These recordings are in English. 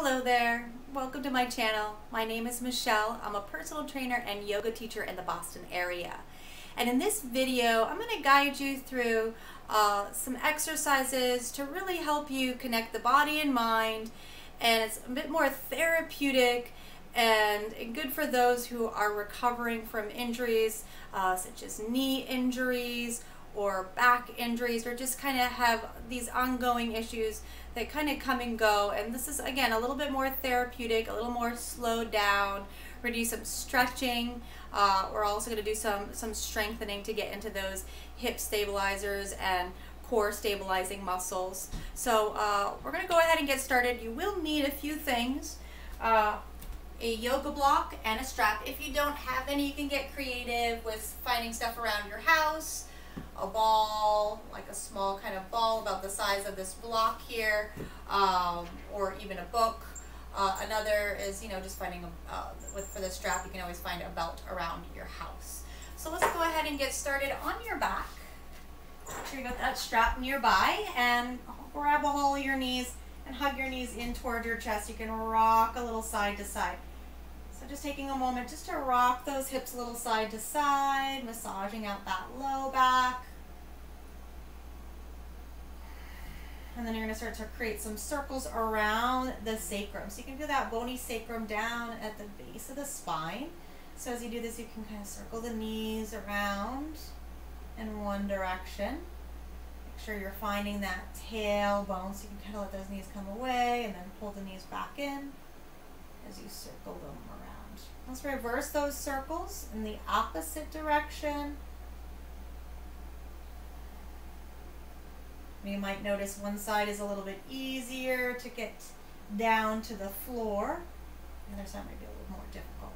Hello there, welcome to my channel. My name is Michelle. I'm a personal trainer and yoga teacher in the Boston area. And in this video, I'm going to guide you through some exercises to really help you connect the body and mind. And it's a bit more therapeutic and good for those who are recovering from injuries such as knee injuries or back injuries, or just kind of have these ongoing issues that kind of come and go. And this is, again, a little bit more therapeutic, a little more slowed down. We're going to do some stretching. We're also going to do some strengthening to get into those hip stabilizers and core stabilizing muscles. So we're going to go ahead and get started. You will need a few things. A yoga block and a strap. If you don't have any, you can get creative with finding stuff around your house. A ball, like a small kind of ball about the size of this block here, or even a book. Another is, just finding for the strap, you can always find a belt around your house. So let's go ahead and get started on your back. Make sure you got that strap nearby, and grab a hold of your knees and hug your knees in toward your chest. You can rock a little side to side. So just taking a moment just to rock those hips a little side to side, massaging out that low back. And then you're going to start to create some circles around the sacrum. So you can feel that bony sacrum down at the base of the spine. So as you do this, you can kind of circle the knees around in one direction. Make sure you're finding that tailbone, so you can kind of let those knees come away and then pull the knees back in as you circle them around. Let's reverse those circles in the opposite direction. You might notice one side is a little bit easier to get down to the floor. The other side might be a little more difficult.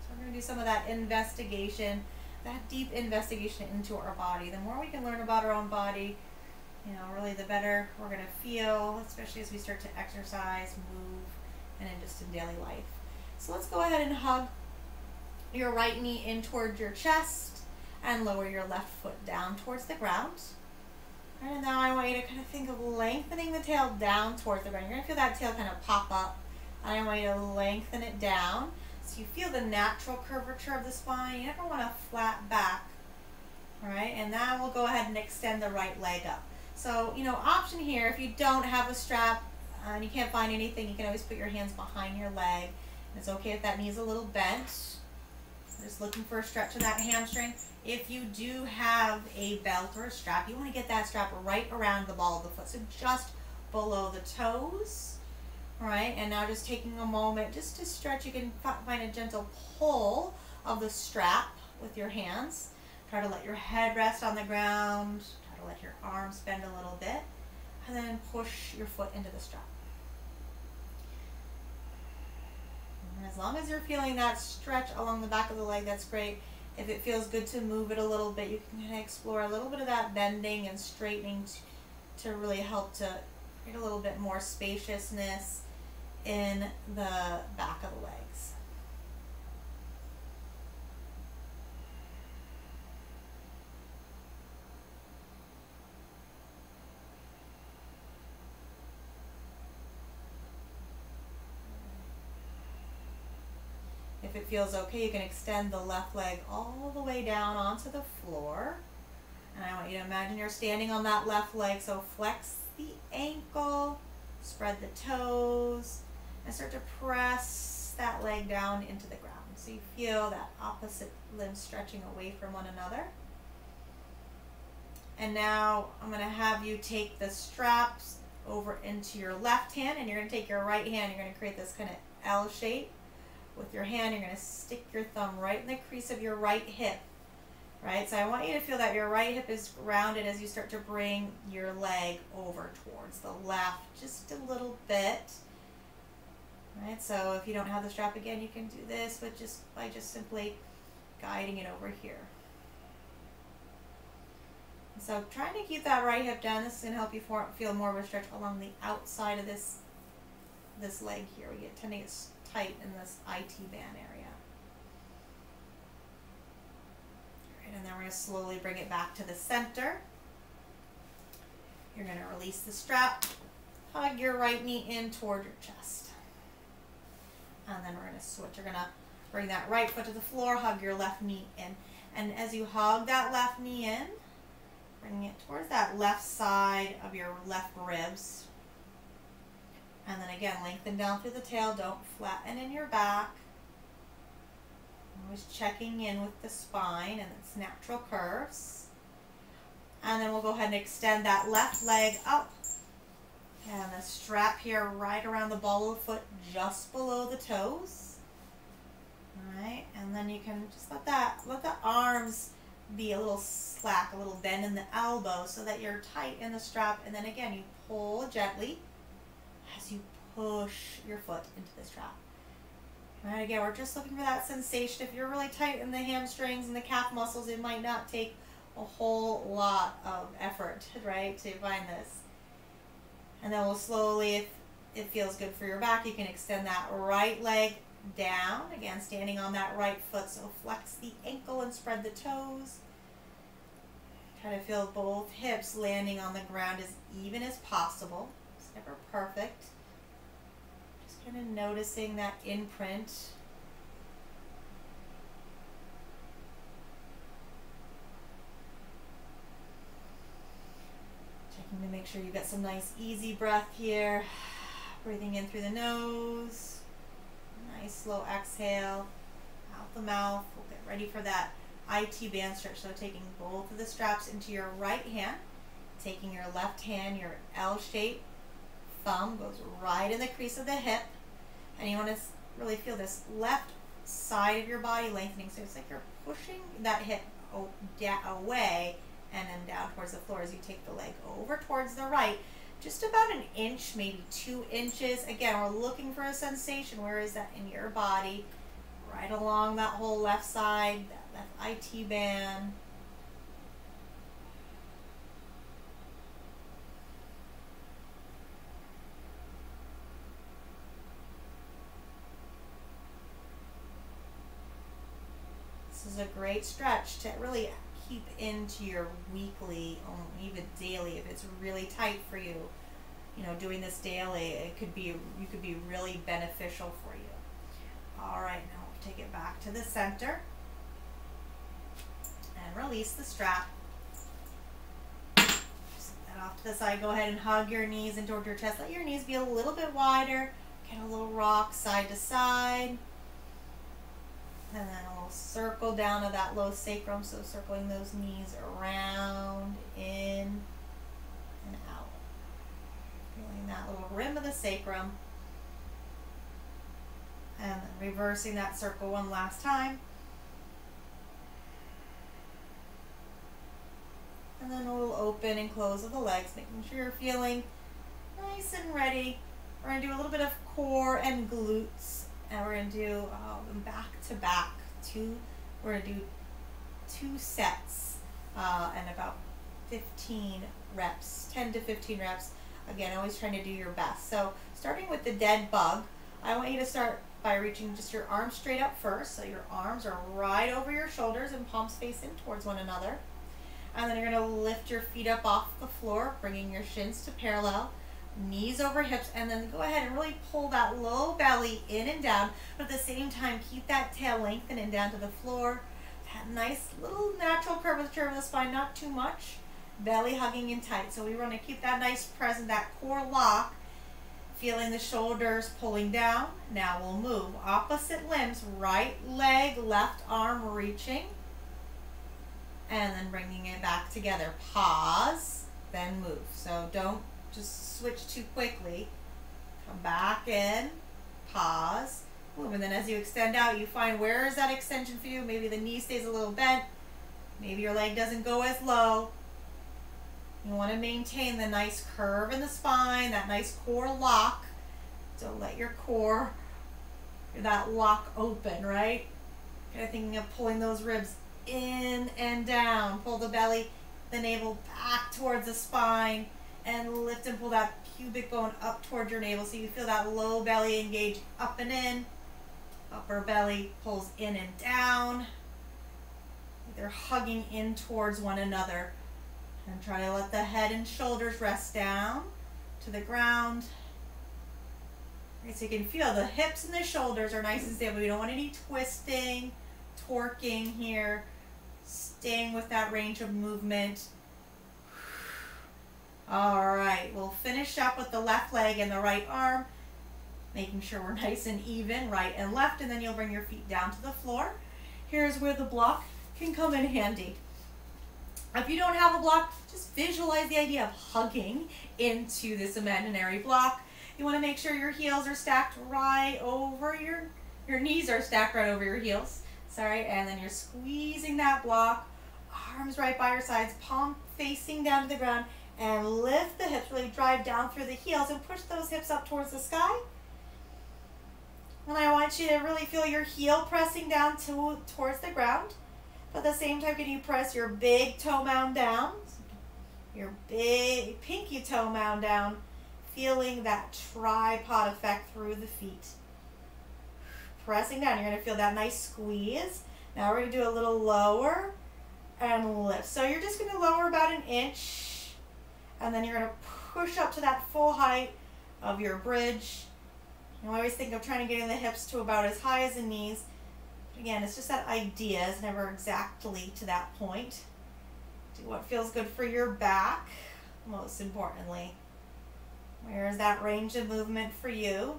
So we're going to do some of that investigation, that deep investigation into our body. The more we can learn about our own body, really the better we're going to feel, especially as we start to exercise, move, and just in daily life. So let's go ahead and hug your right knee in towards your chest and lower your left foot down towards the ground. And now I want you to kind of think of lengthening the tail down towards the ground. You're going to feel that tail kind of pop up. And I want you to lengthen it down so you feel the natural curvature of the spine. You never want a flat back. All right, and now we'll go ahead and extend the right leg up. So, option here, if you don't have a strap and you can't find anything, you can always put your hands behind your leg. It's okay if that knee's a little bent. Just looking for a stretch of that hamstring. If you do have a belt or a strap, you want to get that strap right around the ball of the foot, so just below the toes. All right, and now just taking a moment just to stretch. You can find a gentle pull of the strap with your hands. Try to let your head rest on the ground. Try to let your arms bend a little bit, and then push your foot into the strap. And as long as you're feeling that stretch along the back of the leg, that's great. If it feels good to move it a little bit, you can kind of explore a little bit of that bending and straightening to really help to create a little bit more spaciousness in the back of the legs. If it feels okay, you can extend the left leg all the way down onto the floor. And I want you to imagine you're standing on that left leg, so flex the ankle, spread the toes, and start to press that leg down into the ground. So you feel that opposite limb stretching away from one another. And now I'm going to have you take the straps over into your left hand, and you're going to take your right hand, you're going to create this kind of L shape. With your hand, you're going to stick your thumb right in the crease of your right hip, right? So I want you to feel that your right hip is rounded as you start to bring your leg over towards the left just a little bit, right? So if you don't have the strap, again, you can do this, but by just simply guiding it over here. So trying to keep that right hip down. This is going to help you feel more of a stretch along the outside of this leg here. We tend to get tight in this IT band area. All right, and then we're going to slowly bring it back to the center. You're going to release the strap, hug your right knee in toward your chest. And then we're going to switch. You're going to bring that right foot to the floor, hug your left knee in. And as you hug that left knee in, bring it towards that left side of your left ribs. And then again, lengthen down through the tail. Don't flatten in your back. Always checking in with the spine and its natural curves. And then we'll go ahead and extend that left leg up. And the strap here right around the ball of the foot, just below the toes. All right, and then you can just let the arms be a little slack, a little bend in the elbow so that you're tight in the strap. And then again, you pull gently as you push your foot into the strap. All right, again, we're just looking for that sensation. If you're really tight in the hamstrings and the calf muscles, it might not take a whole lot of effort, right, to find this. And then we'll slowly, if it feels good for your back, you can extend that right leg down. Again, standing on that right foot, so flex the ankle and spread the toes. Try to feel both hips landing on the ground as even as possible. It's never perfect. Just kind of noticing that imprint. Checking to make sure you get some nice easy breath here. Breathing in through the nose. Nice slow exhale out the mouth. We'll get ready for that IT band stretch. So taking both of the straps into your right hand, taking your left hand, your L-shaped thumb goes right in the crease of the hip, and you want to really feel this left side of your body lengthening. So it's like you're pushing that hip away and then down towards the floor as you take the leg over towards the right. Just about an inch, maybe 2 inches. Again, we're looking for a sensation. Where is that in your body? Right along that whole left side, that left IT band. This is a great stretch to really keep into your weekly, or even daily, if it's really tight for you. You know, doing this daily, it could be really beneficial for you. All right, now we'll take it back to the center and release the strap. Set that off to the side. Go ahead and hug your knees in toward your chest. Let your knees be a little bit wider. Get a little rock side to side. And then a little circle down to that low sacrum, so circling those knees around, in, and out. Feeling that little rim of the sacrum. And then reversing that circle one last time. And then a little open and close of the legs, making sure you're feeling nice and ready. We're going to do a little bit of core and glutes. And we're going to do back to back. We're going to do 2 sets and about 15 reps, 10 to 15 reps. Again, always trying to do your best. So starting with the dead bug, I want you to start by reaching just your arms straight up first. So your arms are right over your shoulders and palms facing towards one another. And then you're going to lift your feet up off the floor, bringing your shins to parallel. Knees over hips, and then go ahead and really pull that low belly in and down, but at the same time keep that tail lengthening down to the floor. That nice little natural curvature of the spine, not too much. Belly hugging in tight. So we want to keep that nice present, that core lock, feeling the shoulders pulling down. Now we'll move opposite limbs, right leg, left arm reaching, and then bringing it back together. Pause, then move. So don't just switch too quickly. Come back in, pause, move, and then as you extend out, you find where is that extension for you. Maybe the knee stays a little bent, maybe your leg doesn't go as low. You want to maintain the nice curve in the spine, that nice core lock. So let your core, that lock open, right? Kind of thinking of pulling those ribs in and down. Pull the belly, the navel back towards the spine, and lift and pull that pubic bone up towards your navel so you feel that low belly engage up and in. Upper belly pulls in and down. They're hugging in towards one another. And try to let the head and shoulders rest down to the ground. Right, so you can feel the hips and the shoulders are nice and stable. We don't want any twisting, torquing here. Staying with that range of movement. All right, we'll finish up with the left leg and the right arm, making sure we're nice and even, right and left, and then you'll bring your feet down to the floor. Here's where the block can come in handy. If you don't have a block, just visualize the idea of hugging into this imaginary block. You want to make sure your heels are stacked right over your knees are stacked right over your heels. Sorry, and then you're squeezing that block, arms right by your sides, palm facing down to the ground, and lift the hips, really drive down through the heels and push those hips up towards the sky. And I want you to really feel your heel pressing down towards the ground. But at the same time, can you press your big toe mound down, your big pinky toe mound down, feeling that tripod effect through the feet. Pressing down, you're going to feel that nice squeeze. Now we're going to do a little lower and lift. So you're just going to lower about an inch, and then you're going to push up to that full height of your bridge. You always think of trying to get in the hips to about as high as the knees. Again, it's just that idea. It's never exactly to that point. Do what feels good for your back, most importantly. Where is that range of movement for you?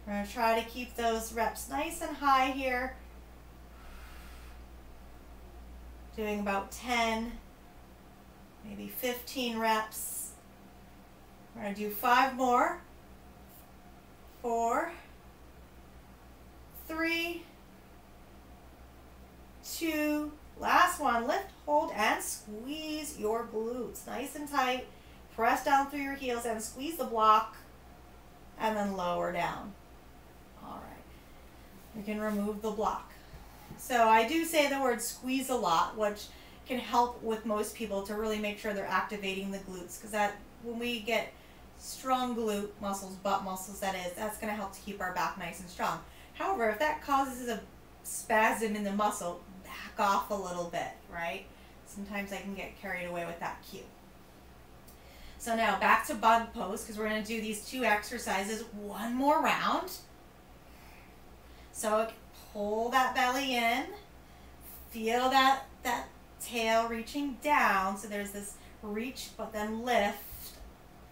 We're going to try to keep those reps nice and high here. Doing about 10, maybe 15 reps. We're going to do 5 more. 4, 3, 2, last one. Lift, hold, and squeeze your glutes. Nice and tight. Press down through your heels and squeeze the block, and then lower down. All right. We can remove the block. So I do say the word squeeze a lot, which can help with most people to really make sure they're activating the glutes, because that when we get strong glute muscles, butt muscles that is, that's going to help to keep our back nice and strong. However, if that causes a spasm in the muscle, back off a little bit, right? Sometimes I can get carried away with that cue. So now back to bug pose, because we're going to do these 2 exercises one more round. So pull that belly in, feel that tail reaching down, so there's this reach but then lift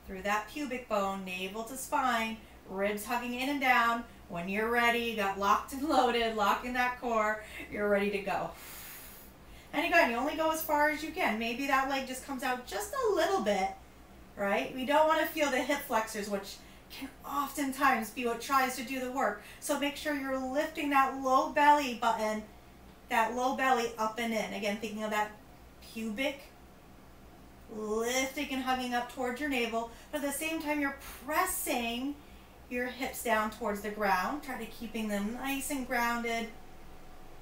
through that pubic bone, navel to spine, ribs hugging in and down. When you're ready, you got locked and loaded, locking that core, you're ready to go. And again, you only go as far as you can. Maybe that leg just comes out just a little bit, right? We don't want to feel the hip flexors, which can oftentimes be what tries to do the work. So make sure you're lifting that low belly button, that low belly up and in. Again, thinking of that pubic, lifting and hugging up towards your navel, but at the same time you're pressing your hips down towards the ground. Try to keeping them nice and grounded.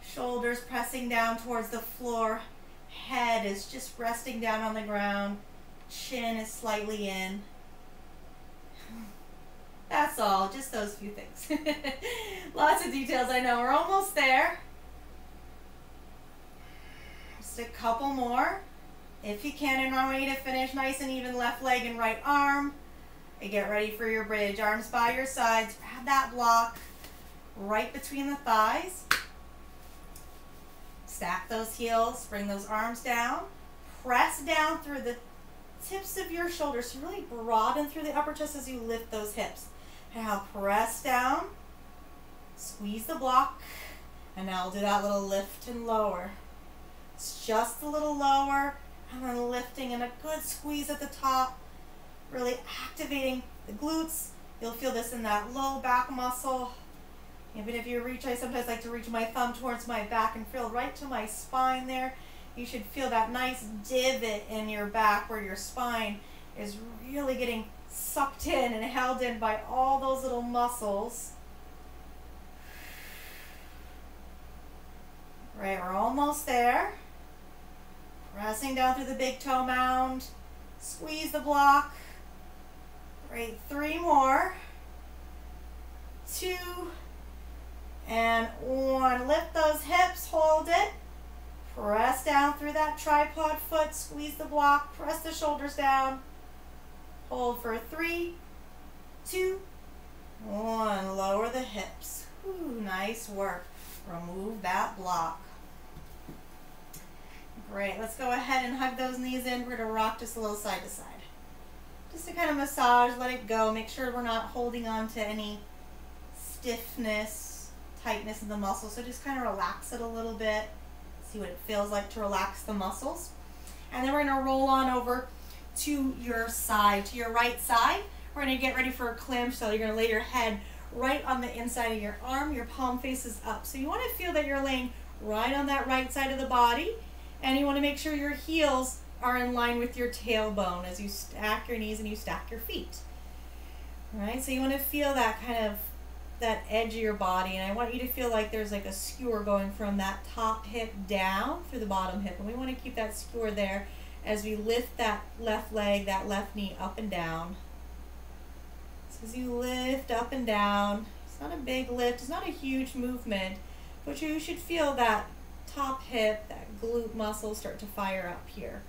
Shoulders pressing down towards the floor. Head is just resting down on the ground. Chin is slightly in. That's all, just those few things. Lots of details, I know. We're almost there. Just a couple more. If you can, and on way to finish, nice and even left leg and right arm. And get ready for your bridge. Arms by your sides. Grab that block right between the thighs. Stack those heels. Bring those arms down. Press down through the tips of your shoulders. So really broaden through the upper chest as you lift those hips. And now press down. Squeeze the block. And now we'll do that little lift and lower. It's just a little lower. And then lifting and a good squeeze at the top, really activating the glutes. You'll feel this in that low back muscle. Even if you reach, I sometimes like to reach my thumb towards my back and feel right to my spine there. You should feel that nice divot in your back where your spine is really getting sucked in and held in by all those little muscles. Right, we're almost there. Pressing down through the big toe mound. Squeeze the block. Great, 3 more. 2 and 1. Lift those hips, hold it. Press down through that tripod foot. Squeeze the block. Press the shoulders down. Hold for 3, 2, 1. Lower the hips. Ooh, nice work. Remove that block. Great. Let's go ahead and hug those knees in. We're going to rock just a little side to side. Just to kind of massage, let it go. Make sure we're not holding on to any stiffness, tightness in the muscles. So just kind of relax it a little bit. See what it feels like to relax the muscles. And then we're going to roll on over to your side, to your right side. We're going to get ready for a clinch. So you're going to lay your head right on the inside of your arm. Your palm faces up. So you want to feel that you're laying right on that right side of the body. And you want to make sure your heels are in line with your tailbone as you stack your knees and you stack your feet. All right, so you want to feel that kind of, that edge of your body, and I want you to feel like there's like a skewer going from that top hip down through the bottom hip, and we want to keep that skewer there as we lift that left leg, that left knee up and down. So as you lift up and down, it's not a big lift, it's not a huge movement, but you should feel that top hip, that glute muscle start to fire up here.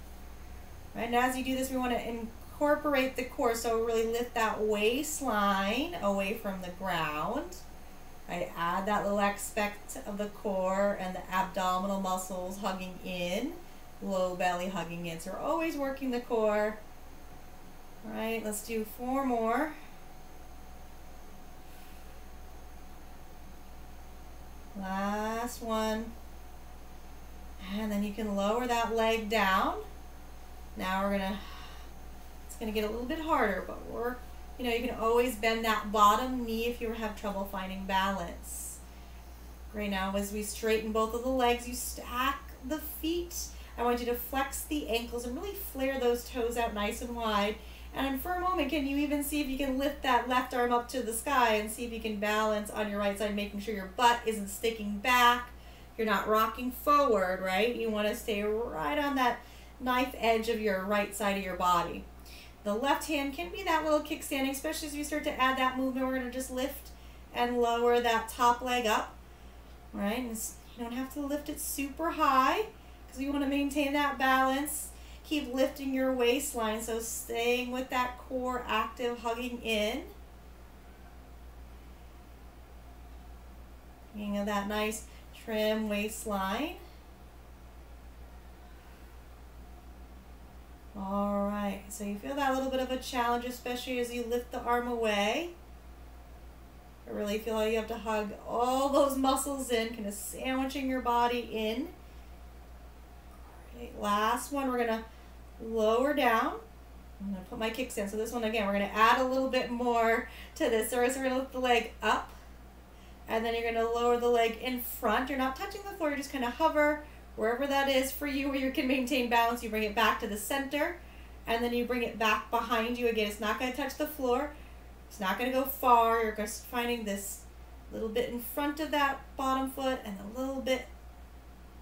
Right, and as you do this, we want to incorporate the core, so really lift that waistline away from the ground. Right, add that little aspect of the core and the abdominal muscles hugging in, low belly hugging in. So we're always working the core. All right, let's do 4 more. Last one. And then you can lower that leg down. Now it's gonna get a little bit harder, but you can always bend that bottom knee if you have trouble finding balance. Right now, as we straighten both of the legs, you stack the feet. I want you to flex the ankles and really flare those toes out nice and wide. And for a moment, can you even see if you can lift that left arm up to the sky and see if you can balance on your right side, making sure your butt isn't sticking back. You're not rocking forward, right? You want to stay right on that knife edge of your right side of your body. The left hand can be that little kickstanding, especially as you start to add that movement. We're going to just lift and lower that top leg up, right? And you don't have to lift it super high because we want to maintain that balance. Keep lifting your waistline, so staying with that core active, hugging in. You know, that nice trim waistline. All right, so you feel that little bit of a challenge, especially as you lift the arm away. I really feel like you have to hug all those muscles in, kind of sandwiching your body in. All right, last one, we're gonna lower down. I'm gonna put my kicks in. So this one, again, we're gonna add a little bit more to this. So we're gonna lift the leg up, and then you're gonna lower the leg in front. You're not touching the floor, you're just kind of hover wherever that is for you, where you can maintain balance. You bring it back to the center, and then you bring it back behind you. Again, it's not going to touch the floor. It's not going to go far. You're just finding this little bit in front of that bottom foot and a little bit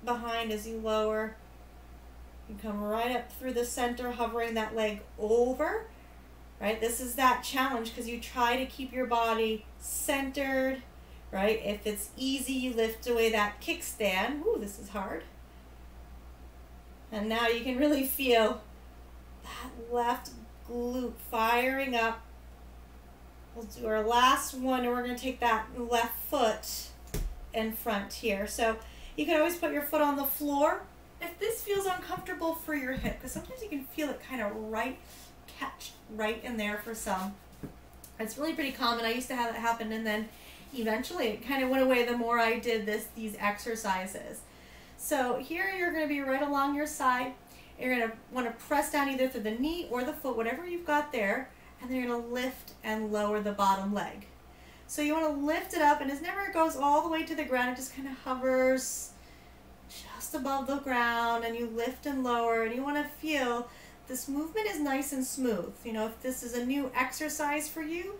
behind as you lower. You come right up through the center, hovering that leg over. Right? This is that challenge because you try to keep your body centered. Right? If it's easy, you lift away that kickstand. Ooh, this is hard. And now you can really feel that left glute firing up. We'll do our last one, and we're going to take that left foot in front here. So you can always put your foot on the floor. If this feels uncomfortable for your hip, because sometimes you can feel it kind of catch right in there for some. It's really pretty common. I used to have it happen, and then eventually it kind of went away the more I did these exercises. So here you're going to be right along your side. You're going to want to press down either through the knee or the foot, whatever you've got there, and then you're going to lift and lower the bottom leg. So you want to lift it up, and it never goes all the way to the ground. It just kind of hovers just above the ground, and you lift and lower, and you want to feel this movement is nice and smooth. You know, if this is a new exercise for you,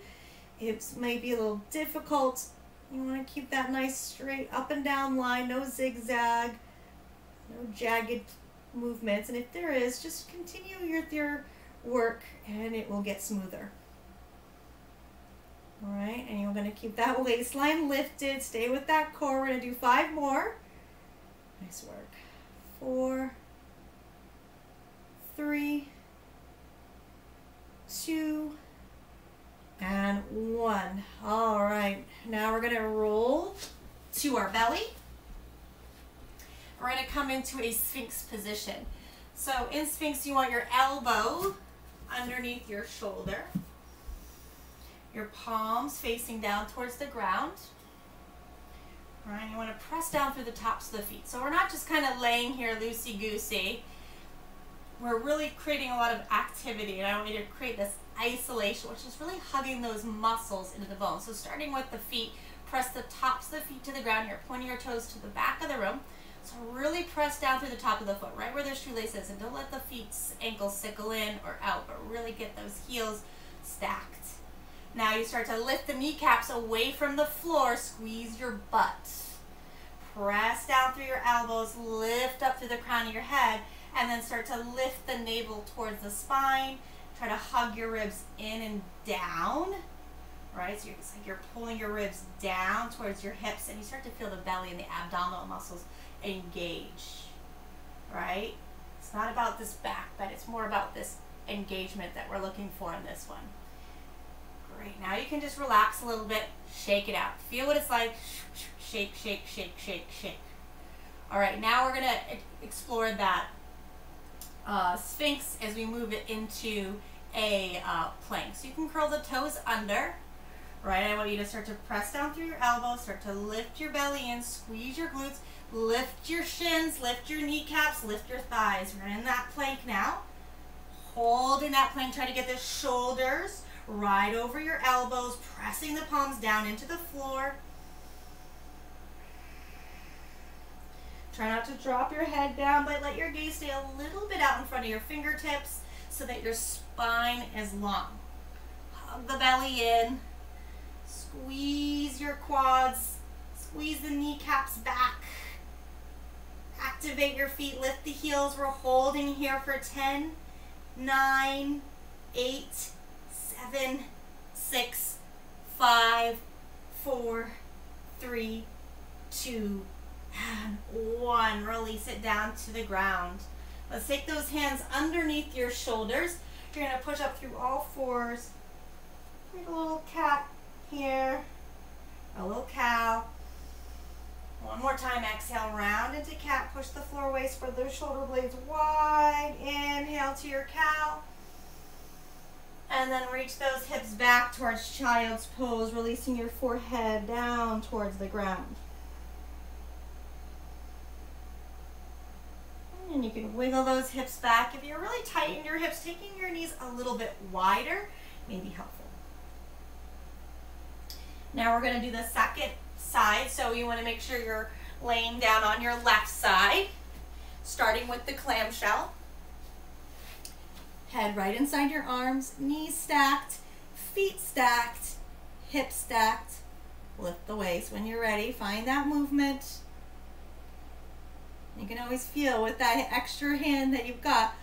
it may be a little difficult. You want to keep that nice straight up and down line, no zigzag, no jagged movements. And if there is, just continue your work and it will get smoother. All right, and you're going to keep that waistline lifted. Stay with that core. We're going to do 5 more. Nice work. 4, 3, 2, and 1. All right, now we're gonna roll to our belly. We're gonna come into a Sphinx position. So in Sphinx, you want your elbow underneath your shoulder, your palms facing down towards the ground. All right, you want to press down through the tops of the feet. So we're not just kind of laying here loosey-goosey. We're really creating a lot of activity, and I want you to create this isolation, which is really hugging those muscles into the bone. So starting with the feet, press the tops of the feet to the ground. You're pointing your toes to the back of the room. So really press down through the top of the foot, right where their shoelace is, and don't let the feet's ankles sickle in or out, but really get those heels stacked. Now you start to lift the kneecaps away from the floor, squeeze your butt. Press down through your elbows, lift up through the crown of your head, and then start to lift the navel towards the spine. Try to hug your ribs in and down, right? So it's like you're pulling your ribs down towards your hips, and you start to feel the belly and the abdominal muscles engage, right? It's not about this back bend, it's more about this engagement that we're looking for in this one. Great, now you can just relax a little bit, shake it out. Feel what it's like, shake, shake, shake, shake, shake. All right, now we're gonna explore that Sphinx as we move it into a plank. So you can curl the toes under, right? I want you to start to press down through your elbows, start to lift your belly in, squeeze your glutes, lift your shins, lift your kneecaps, lift your thighs. We're in that plank now. Hold in that plank, try to get the shoulders right over your elbows, pressing the palms down into the floor. Try not to drop your head down, but let your gaze stay a little bit out in front of your fingertips so that your spine is long. Hug the belly in, squeeze your quads, squeeze the kneecaps back. Activate your feet, lift the heels. We're holding here for 10, 9, 8, 7, 6, 5, 4, 3, 2, and 1. Release it down to the ground. Let's take those hands underneath your shoulders. You're going to push up through all fours. Make a little cat here, a little cow. One more time, exhale, round into cat. Push the floor away, spread those shoulder blades wide. Inhale to your cow. And then reach those hips back towards child's pose, releasing your forehead down towards the ground. And you can wiggle those hips back. If you're really tight in your hips, taking your knees a little bit wider may be helpful. Now we're going to do the second side, so you want to make sure you're laying down on your left side, starting with the clamshell. Head right inside your arms, knees stacked, feet stacked, hips stacked. Lift the waist when you're ready. Find that movement. You can always feel with that extra hand that you've got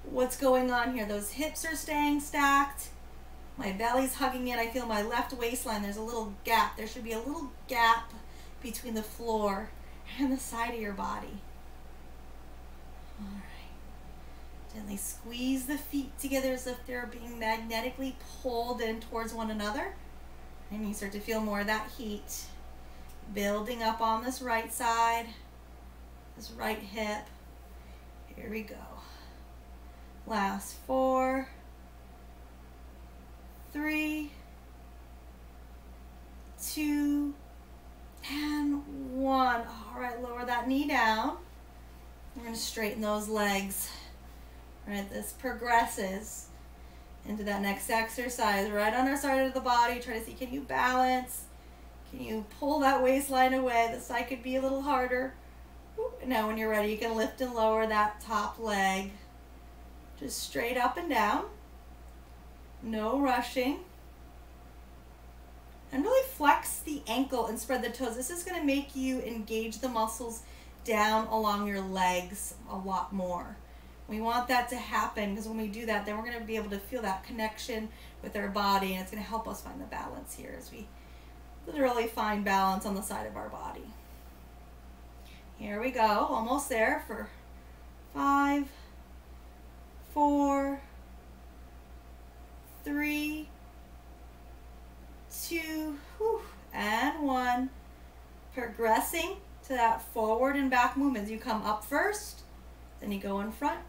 what's going on here. Those hips are staying stacked. My belly's hugging in. I feel my left waistline. There's a little gap. There should be a little gap between the floor and the side of your body. All right. Gently squeeze the feet together as if they're being magnetically pulled in towards one another. And you start to feel more of that heat building up on this right side, this right hip. Here we go. Last 4, 3, 2, and 1. All right, lower that knee down. We're going to straighten those legs. All right, this progresses into that next exercise. Right on our side of the body, try to see, can you balance? Can you pull that waistline away? This side could be a little harder. Now when you're ready, you can lift and lower that top leg. Just straight up and down. No rushing. And really flex the ankle and spread the toes. This is going to make you engage the muscles down along your legs a lot more. We want that to happen because when we do that, then we're going to be able to feel that connection with our body, and it's going to help us find the balance here as we literally find balance on the side of our body. Here we go, almost there for 5, 4, 3, 2, and 1. Progressing to that forward and back movement. You come up first, then you go in front,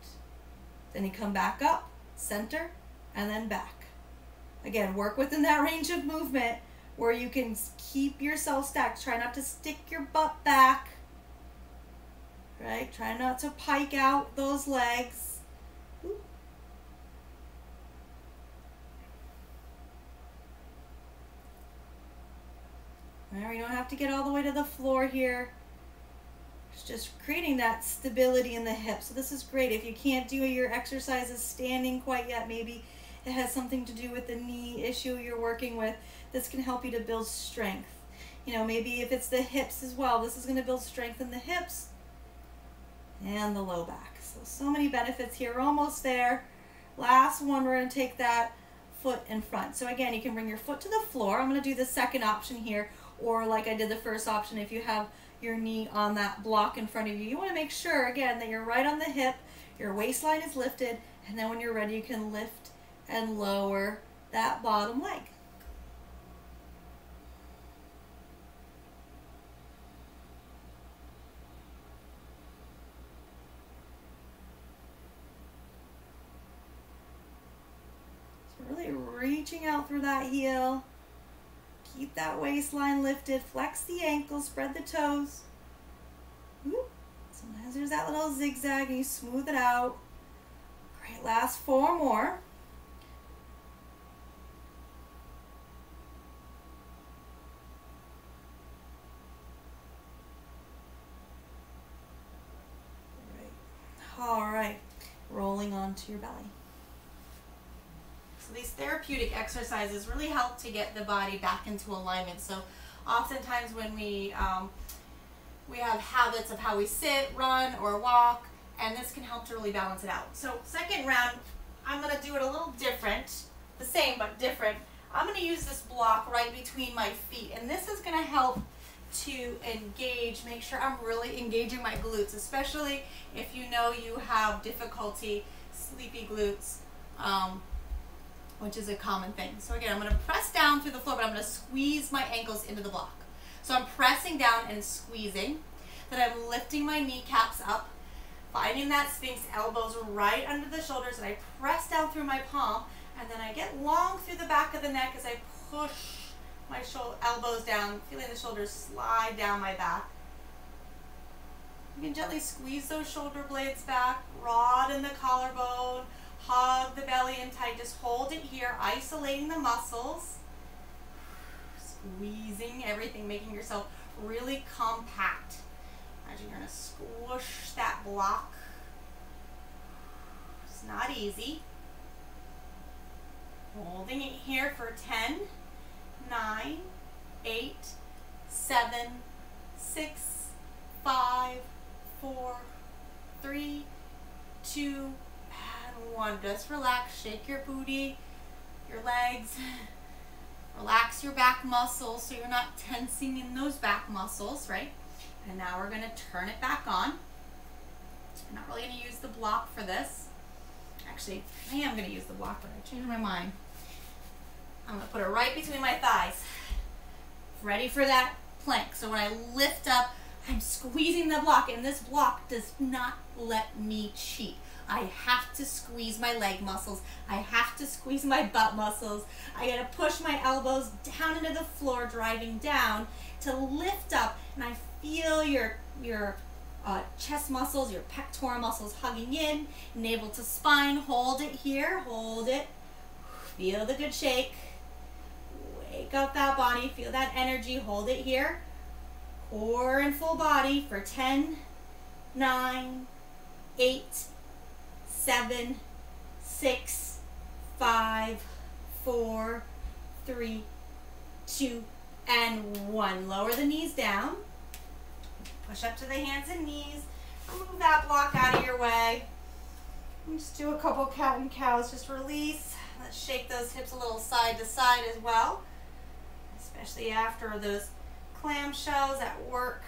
then you come back up, center, and then back. Again, work within that range of movement where you can keep yourself stacked. Try not to stick your butt back, right? Try not to pike out those legs. All right, we don't have to get all the way to the floor here. It's just creating that stability in the hips. So this is great. If you can't do your exercises standing quite yet, maybe it has something to do with the knee issue you're working with, this can help you to build strength. You know, maybe if it's the hips as well, this is going to build strength in the hips and the low back. So many benefits here. We're almost there. Last one, we're going to take that foot in front. So again, you can bring your foot to the floor. I'm going to do the second option here, or like I did the first option, if you have your knee on that block in front of you. You want to make sure, again, that you're right on the hip, your waistline is lifted, and then when you're ready, you can lift and lower that bottom leg. So really reaching out through that heel. Keep that waistline lifted, flex the ankles, spread the toes. Sometimes there's that little zigzag and you smooth it out. Great, last 4 more. All right, rolling onto your belly. So these therapeutic exercises really help to get the body back into alignment. So oftentimes when we have habits of how we sit, run, or walk, and this can help to really balance it out. So second round, I'm going to do it a little different, the same but different. I'm going to use this block right between my feet, and this is going to help to engage, make sure I'm really engaging my glutes, especially if you know you have difficulty, sleepy glutes, which is a common thing. So again, I'm going to press down through the floor, but I'm going to squeeze my ankles into the block. So I'm pressing down and squeezing, then I'm lifting my kneecaps up, finding that Sphinx, elbows right under the shoulders, and I press down through my palm, and then I get long through the back of the neck as I push my elbows down, feeling the shoulders slide down my back. You can gently squeeze those shoulder blades back, broaden the collarbone, hug the belly in tight, just hold it here, isolating the muscles, squeezing everything, making yourself really compact. Imagine you're going to squish that block. It's not easy. Holding it here for 10, 9, 8, 7, 6, 5, 4, 3, 2, and 1. Just relax, shake your booty, your legs. Relax your back muscles so you're not tensing in those back muscles, right? And now we're going to turn it back on. I'm not really going to use the block for this. Actually, I am going to use the block, but I changed my mind. I'm going to put it right between my thighs. Ready for that plank. So when I lift up, I'm squeezing the block, and this block does not let me cheat. I have to squeeze my leg muscles. I have to squeeze my butt muscles. I got to push my elbows down into the floor, driving down to lift up, and I feel your chest muscles, your pectoral muscles hugging in, navel to spine. Hold it here, hold it. Feel the good shake. Wake up that body, feel that energy, hold it here. Core and full body for 10, 9, 8, 7, 6, 5, 4, 3, 2, and 1. Lower the knees down. Push up to the hands and knees. Move that block out of your way. And just do a couple cat and cows. Just release. Let's shake those hips a little side to side as well, especially after those clamshells at work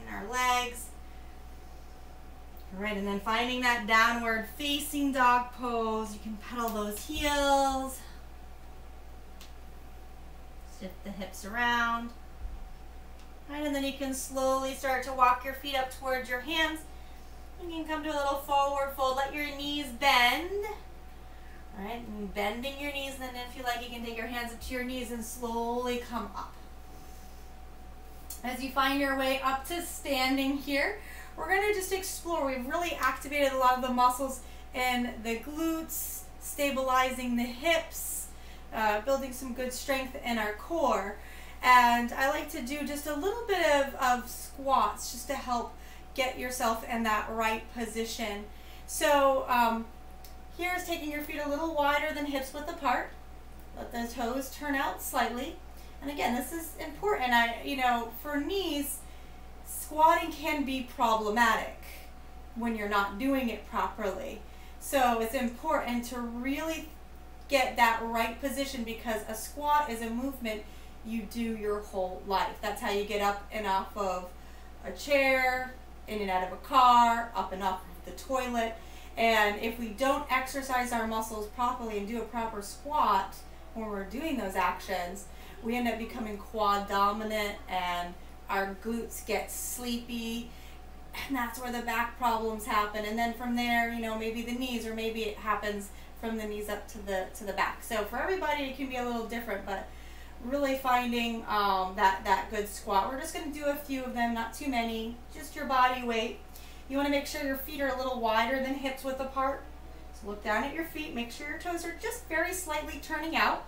in our legs. All right, and then finding that downward facing dog pose. You can pedal those heels. Shift the hips around. Right, and then you can slowly start to walk your feet up towards your hands. You can come to a little forward fold. Let your knees bend. All right, and bending your knees, and then if you like, you can take your hands up to your knees and slowly come up. As you find your way up to standing here, we're going to just explore. We've really activated a lot of the muscles in the glutes, stabilizing the hips, building some good strength in our core. And I like to do just a little bit of squats just to help get yourself in that right position. So here's taking your feet a little wider than hips width apart. Let the toes turn out slightly. And again, this is important. For knees, squatting can be problematic when you're not doing it properly. So it's important to really get that right position, because a squat is a movement you do your whole life. That's how you get up and off of a chair, in and out of a car, up and off of the toilet. And if we don't exercise our muscles properly and do a proper squat when we're doing those actions, we end up becoming quad dominant and our glutes get sleepy, and that's where the back problems happen. And then from there, maybe the knees, or maybe it happens from the knees up to the back. So for everybody, it can be a little different, but really finding that good squat. We're just going to do a few of them, not too many, just your body weight. You want to make sure your feet are a little wider than hips width apart. So look down at your feet, make sure your toes are just very slightly turning out.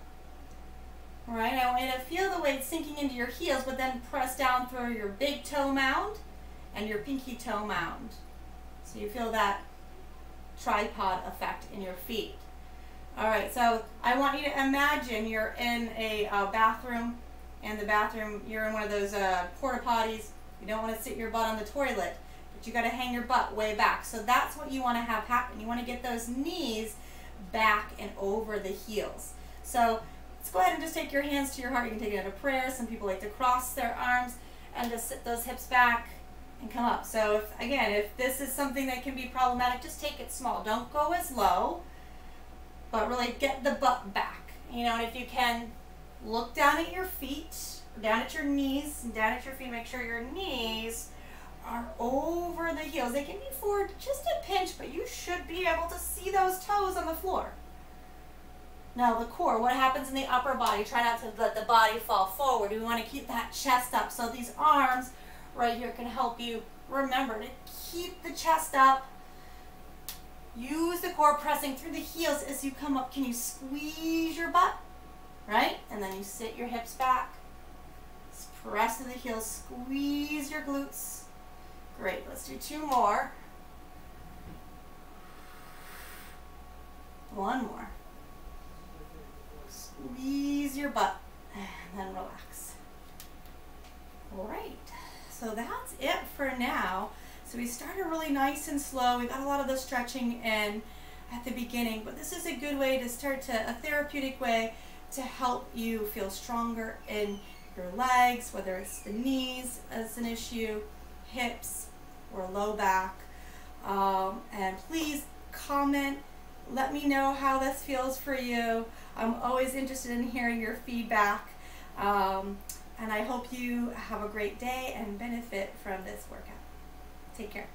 All right, I want you to feel the weight sinking into your heels, but then press down through your big toe mound and your pinky toe mound. So you feel that tripod effect in your feet. All right, so I want you to imagine you're in a bathroom, and the bathroom, you're in one of those porta potties. You don't want to sit your butt on the toilet, but you got to hang your butt way back. So that's what you want to have happen. You want to get those knees back and over the heels. So let's go ahead and just take your hands to your heart. You can take it at a prayer. Some people like to cross their arms and just sit those hips back and come up. So if this is something that can be problematic, just take it small. Don't go as low, but really get the butt back. And if you can, look down at your feet, down at your knees, and down at your feet. Make sure your knees are over the heels. They can be forward just a pinch, but you should be able to see those toes on the floor. Now the core, what happens in the upper body? Try not to let the body fall forward. We want to keep that chest up. So these arms right here can help you remember to keep the chest up. Use the core, pressing through the heels as you come up. Can you squeeze your butt? Right? And then you sit your hips back. Just press to the heels. Squeeze your glutes. Great. Let's do two more. One more. Squeeze your butt. And then relax. All right. So that's it for now. So we started really nice and slow. We got a lot of the stretching in at the beginning, but this is a good way to start a therapeutic way to help you feel stronger in your legs, whether it's the knees as an issue, hips, or low back. And please comment. Let me know how this feels for you. I'm always interested in hearing your feedback. And I hope you have a great day and benefit from this workout. Take care.